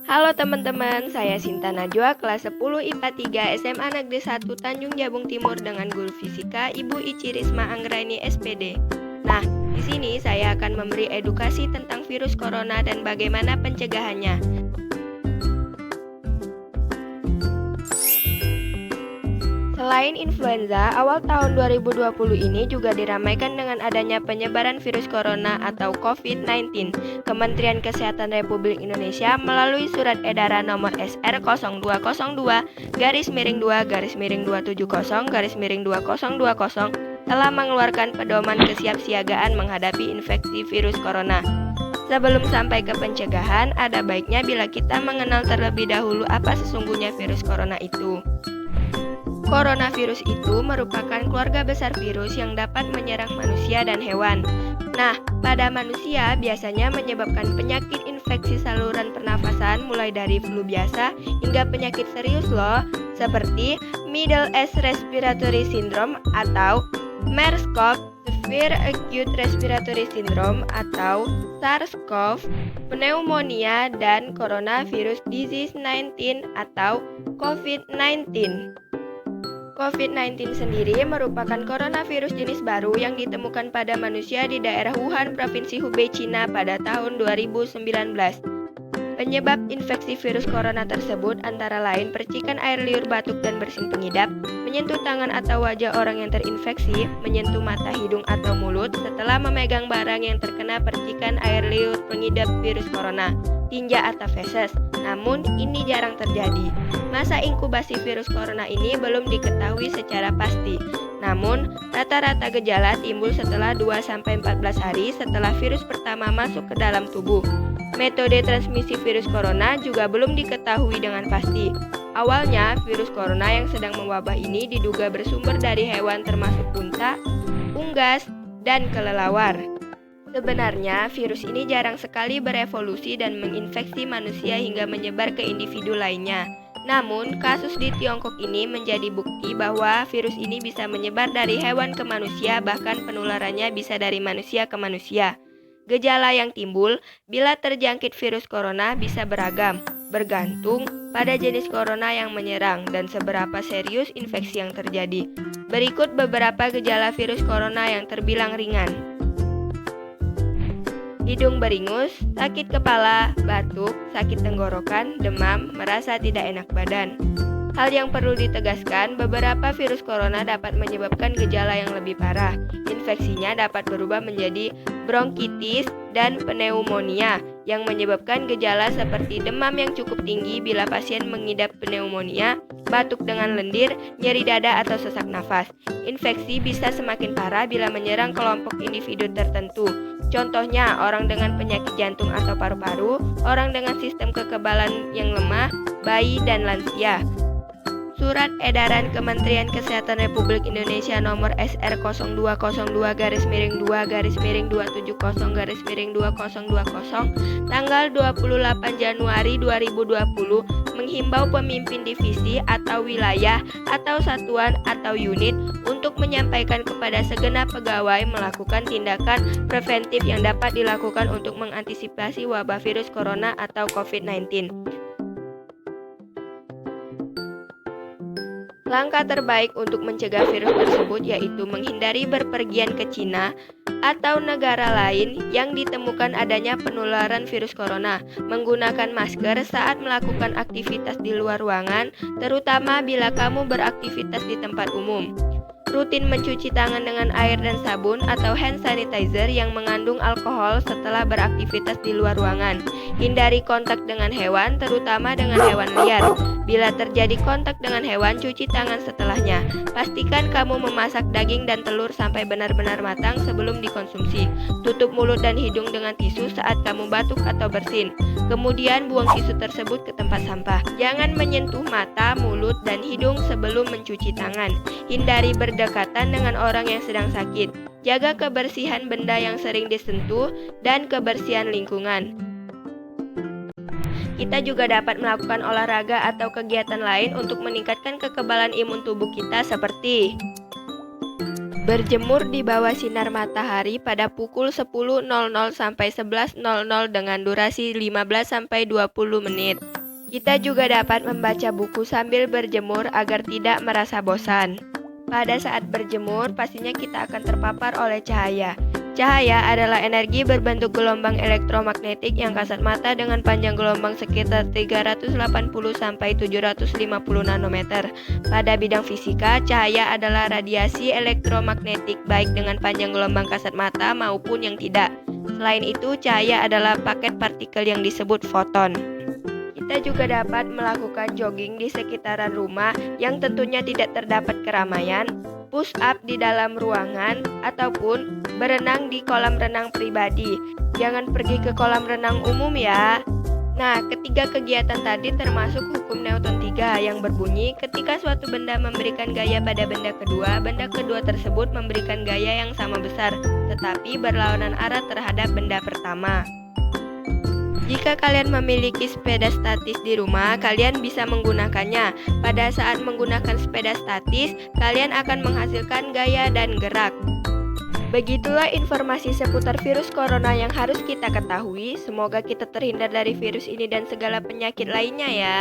Halo teman-teman, saya Sinta Najwa, kelas 10 IPA 3 SMA Negeri 1 Tanjung Jabung Timur dengan guru fisika Ibu Ici Risma Anggraini SPD. Nah, di sini saya akan memberi edukasi tentang virus corona dan bagaimana pencegahannya. Selain influenza, awal tahun 2020 ini juga diramaikan dengan adanya penyebaran virus corona atau COVID-19. Kementerian Kesehatan Republik Indonesia melalui surat edaran nomor SR 0202-270-2020 telah mengeluarkan pedoman kesiapsiagaan menghadapi infeksi virus corona. Sebelum sampai ke pencegahan, ada baiknya bila kita mengenal terlebih dahulu apa sesungguhnya virus corona itu. Coronavirus itu merupakan keluarga besar virus yang dapat menyerang manusia dan hewan. Nah, pada manusia biasanya menyebabkan penyakit infeksi saluran pernafasan mulai dari flu biasa hingga penyakit serius loh, seperti Middle East Respiratory Syndrome atau MERS-CoV, Severe Acute Respiratory Syndrome atau SARS-CoV, pneumonia, dan Coronavirus Disease 19 atau COVID-19. COVID-19 sendiri merupakan coronavirus jenis baru yang ditemukan pada manusia di daerah Wuhan, Provinsi Hubei, Cina pada tahun 2019. Penyebab infeksi virus corona tersebut antara lain percikan air liur, batuk, dan bersin pengidap, menyentuh tangan atau wajah orang yang terinfeksi, menyentuh mata, hidung, atau mulut setelah memegang barang yang terkena percikan air liur pengidap virus corona, tinja atau feses. Namun, ini jarang terjadi. Masa inkubasi virus corona ini belum diketahui secara pasti. Namun, rata-rata gejala timbul setelah 2-14 hari setelah virus pertama masuk ke dalam tubuh. Metode transmisi virus corona juga belum diketahui dengan pasti. Awalnya, virus corona yang sedang mewabah ini diduga bersumber dari hewan termasuk unta, unggas, dan kelelawar. Sebenarnya, virus ini jarang sekali berevolusi dan menginfeksi manusia hingga menyebar ke individu lainnya. Namun, kasus di Tiongkok ini menjadi bukti bahwa virus ini bisa menyebar dari hewan ke manusia, bahkan penularannya bisa dari manusia ke manusia. Gejala yang timbul bila terjangkit virus corona bisa beragam, bergantung pada jenis corona yang menyerang dan seberapa serius infeksi yang terjadi. Berikut beberapa gejala virus corona yang terbilang ringan. Hidung beringus, sakit kepala, batuk, sakit tenggorokan, demam, merasa tidak enak badan. Hal yang perlu ditegaskan, beberapa virus corona dapat menyebabkan gejala yang lebih parah. Infeksinya dapat berubah menjadi bronkitis dan pneumonia yang menyebabkan gejala seperti demam yang cukup tinggi bila pasien mengidap pneumonia, batuk dengan lendir, nyeri dada atau sesak nafas. Infeksi bisa semakin parah bila menyerang kelompok individu tertentu. Contohnya, orang dengan penyakit jantung atau paru-paru, orang dengan sistem kekebalan yang lemah, bayi, dan lansia. Surat Edaran Kementerian Kesehatan Republik Indonesia nomor SR 0202-270-2020 tanggal 28 Januari 2020 menghimbau pemimpin divisi atau wilayah atau satuan atau unit untuk menyampaikan kepada segenap pegawai melakukan tindakan preventif yang dapat dilakukan untuk mengantisipasi wabah virus corona atau COVID-19. Langkah terbaik untuk mencegah virus tersebut yaitu menghindari berpergian ke Cina atau negara lain yang ditemukan adanya penularan virus corona, menggunakan masker saat melakukan aktivitas di luar ruangan, terutama bila kamu beraktivitas di tempat umum. Rutin mencuci tangan dengan air dan sabun atau hand sanitizer yang mengandung alkohol setelah beraktivitas di luar ruangan. Hindari kontak dengan hewan, terutama dengan hewan liar. Bila terjadi kontak dengan hewan, cuci tangan setelahnya. Pastikan kamu memasak daging dan telur sampai benar-benar matang sebelum dikonsumsi. Tutup mulut dan hidung dengan tisu saat kamu batuk atau bersin. Kemudian buang tisu tersebut ke tempat sampah. Jangan menyentuh mata, mulut, dan hidung sebelum mencuci tangan. Hindari berdekatan dengan orang yang sedang sakit. Jaga kebersihan benda yang sering disentuh dan kebersihan lingkungan. Kita juga dapat melakukan olahraga atau kegiatan lain untuk meningkatkan kekebalan imun tubuh kita seperti Berjemur di bawah sinar matahari pada pukul 10.00 sampai 11.00 dengan durasi 15 sampai 20 menit. Kita juga dapat membaca buku sambil berjemur agar tidak merasa bosan. Pada saat berjemur, pastinya kita akan terpapar oleh cahaya. Cahaya adalah energi berbentuk gelombang elektromagnetik yang kasat mata dengan panjang gelombang sekitar 380 sampai 750 nanometer. Pada bidang fisika, cahaya adalah radiasi elektromagnetik baik dengan panjang gelombang kasat mata maupun yang tidak. Selain itu, cahaya adalah paket partikel yang disebut foton. Kita juga dapat melakukan jogging di sekitaran rumah yang tentunya tidak terdapat keramaian, push up di dalam ruangan, ataupun berenang di kolam renang pribadi. Jangan pergi ke kolam renang umum ya. Nah, ketiga kegiatan tadi termasuk hukum Newton 3 yang berbunyi ketika suatu benda memberikan gaya pada benda kedua tersebut memberikan gaya yang sama besar, tetapi berlawanan arah terhadap benda pertama. Jika kalian memiliki sepeda statis di rumah, kalian bisa menggunakannya. Pada saat menggunakan sepeda statis, kalian akan menghasilkan gaya dan gerak. Begitulah informasi seputar virus corona yang harus kita ketahui. Semoga kita terhindar dari virus ini dan segala penyakit lainnya ya.